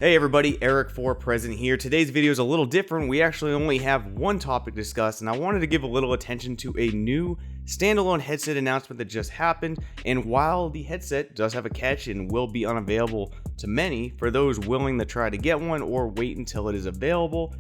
Hey everybody, Eric for President here. Today's video is a little different. We actually only have one topic to discuss, and I wanted to give a little attention to a new standalone headset announcement that just happened. And while the headset does have a catch and will be unavailable to many, for those willing to try to get one or wait until it is available,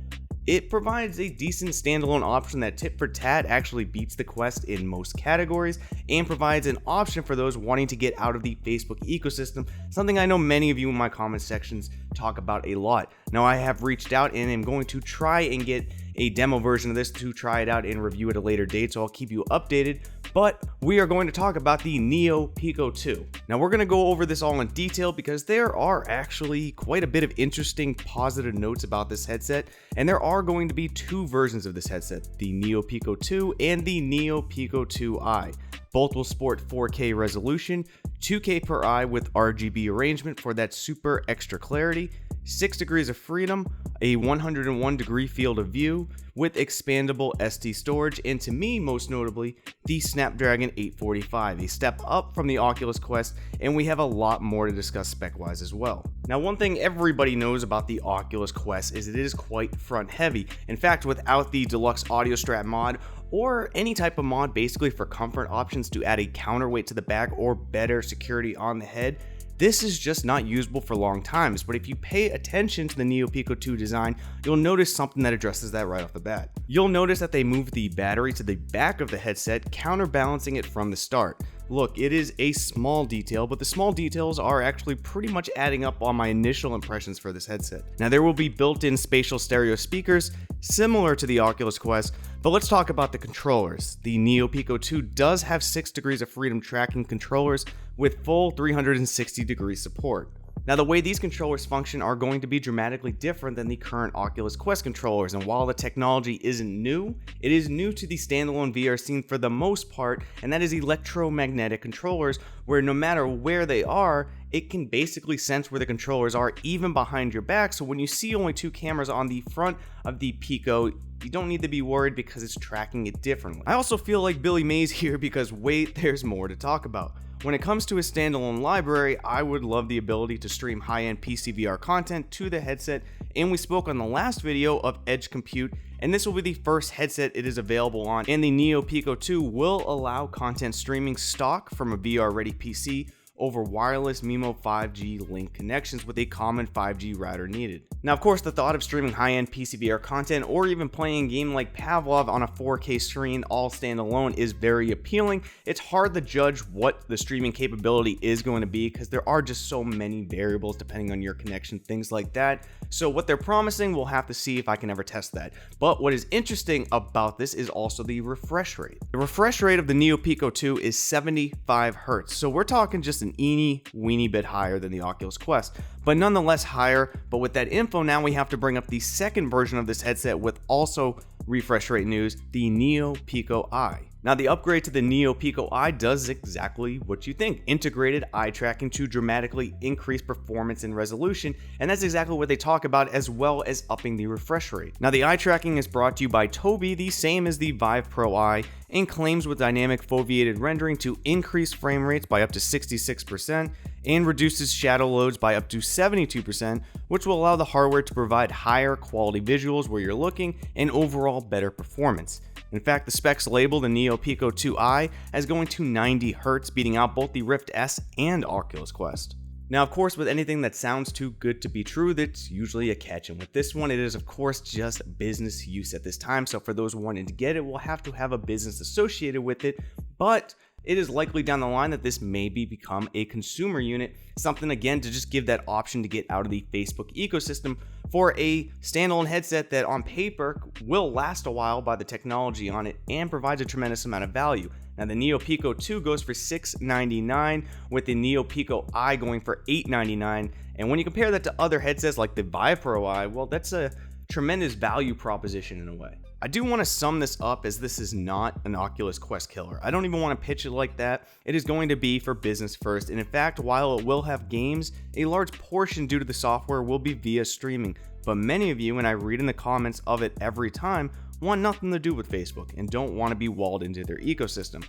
it provides a decent standalone option that tit for tat actually beats the Quest in most categories and provides an option for those wanting to get out of the Facebook ecosystem, something I know many of you in my comment sections talk about a lot. Now I have reached out and am going to try and get a demo version of this to try it out and review at a later date, so I'll keep you updated. But we are going to talk about the Neo Pico 2. Now we're going to go over this all in detail because there are actually quite a bit of interesting positive notes about this headset, and there are going to be two versions of this headset, the Neo Pico 2 and the Neo Pico 2i. Both will sport 4K resolution, 2K per eye with RGB arrangement for that super extra clarity, 6 degrees of freedom, a 101 degree field of view with expandable SD storage, and to me most notably the Snapdragon 845, a step up from the Oculus Quest, and we have a lot more to discuss spec wise as well. Now one thing everybody knows about the Oculus Quest is it is quite front heavy. In fact, without the deluxe audio strap mod or any type of mod basically for comfort options to add a counterweight to the back or better security on the head, this is just not usable for long times. But if you pay attention to the Neo Pico 2 design, you'll notice something that addresses that right off the bat. You'll notice that they moved the battery to the back of the headset, counterbalancing it from the start. Look, it is a small detail, but the small details are actually pretty much adding up on my initial impressions for this headset. Now there will be built-in spatial stereo speakers, similar to the Oculus Quest, but let's talk about the controllers. The Neo Pico 2 does have 6 degrees of freedom tracking controllers with full 360 degree support. Now the way these controllers function are going to be dramatically different than the current Oculus Quest controllers, and while the technology isn't new, it is new to the standalone VR scene for the most part, and that is electromagnetic controllers where no matter where they are, it can basically sense where the controllers are even behind your back. So when you see only two cameras on the front of the Pico, you don't need to be worried because it's tracking it differently. I also feel like Billy Mays here because wait, there's more to talk about. When it comes to a standalone library, I would love the ability to stream high-end PC VR content to the headset, and we spoke on the last video of Edge Compute, and this will be the first headset it is available on, and the Neo Pico 2 will allow content streaming stock from a VR-ready PC over wireless MIMO 5G link connections with a common 5G router needed. Now of course the thought of streaming high-end PC VR content or even playing a game like Pavlov on a 4K screen all standalone is very appealing. It's hard to judge what the streaming capability is going to be because there are just so many variables depending on your connection, things like that. So what they're promising, we'll have to see if I can ever test that. But what is interesting about this is also the refresh rate. The refresh rate of the Neo Pico 2 is 75 Hz, so we're talking just an weeny bit higher than the Oculus Quest, but nonetheless higher. But with that info, now we have to bring up the second version of this headset with also refresh rate news, the Neo Pico Eye. Now the upgrade to the Neo Pico Eye does exactly what you think, integrated eye tracking to dramatically increase performance and resolution, and that's exactly what they talk about, as well as upping the refresh rate. Now the eye tracking is brought to you by Tobii, the same as the Vive Pro Eye, and claims with dynamic foveated rendering to increase frame rates by up to 66% and reduces shadow loads by up to 72%, which will allow the hardware to provide higher quality visuals where you're looking and overall better performance. In fact, the specs label the Neo Pico 2i as going to 90 Hz, beating out both the Rift S and Oculus Quest. Now, of course, with anything that sounds too good to be true, that's usually a catch, and with this one, it is of course just business use at this time, so for those wanting to get it, we'll have to have a business associated with it, but it is likely down the line that this may become a consumer unit, something again to just give that option to get out of the Facebook ecosystem for a standalone headset that on paper will last a while by the technology on it and provides a tremendous amount of value. Now the Neo Pico 2 goes for $699 with the Neo Pico Eye going for $899, and when you compare that to other headsets like the Vive Pro Eye, well, that's a tremendous value proposition in a way. I do want to sum this up as this is not an Oculus Quest killer. I don't even want to pitch it like that. It is going to be for business first, and in fact, while it will have games, a large portion due to the software will be via streaming. But many of you, and I read in the comments of it every time, want nothing to do with Facebook and don't want to be walled into their ecosystem.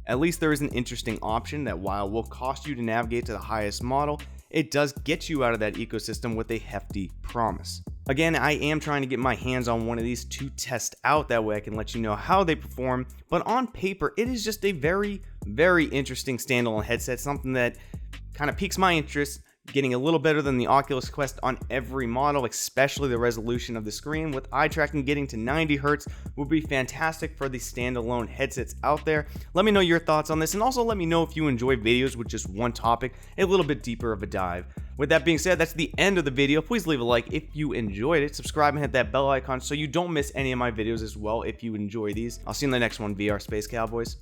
At least there is an interesting option that while will cost you to navigate to the highest model, it does get you out of that ecosystem with a hefty promise. Again, I am trying to get my hands on one of these to test out, that way I can let you know how they perform, but on paper, it is just a very, very interesting standalone headset, something that kind of piques my interest, getting a little better than the Oculus Quest on every model, especially the resolution of the screen. With eye tracking getting to 90 Hz would be fantastic for the standalone headsets out there. Let me know your thoughts on this, and also let me know if you enjoy videos with just one topic, a little bit deeper of a dive. With that being said, that's the end of the video. Please leave a like if you enjoyed it, subscribe and hit that bell icon so you don't miss any of my videos as well if you enjoy these. I'll see you in the next one, VR Space Cowboys.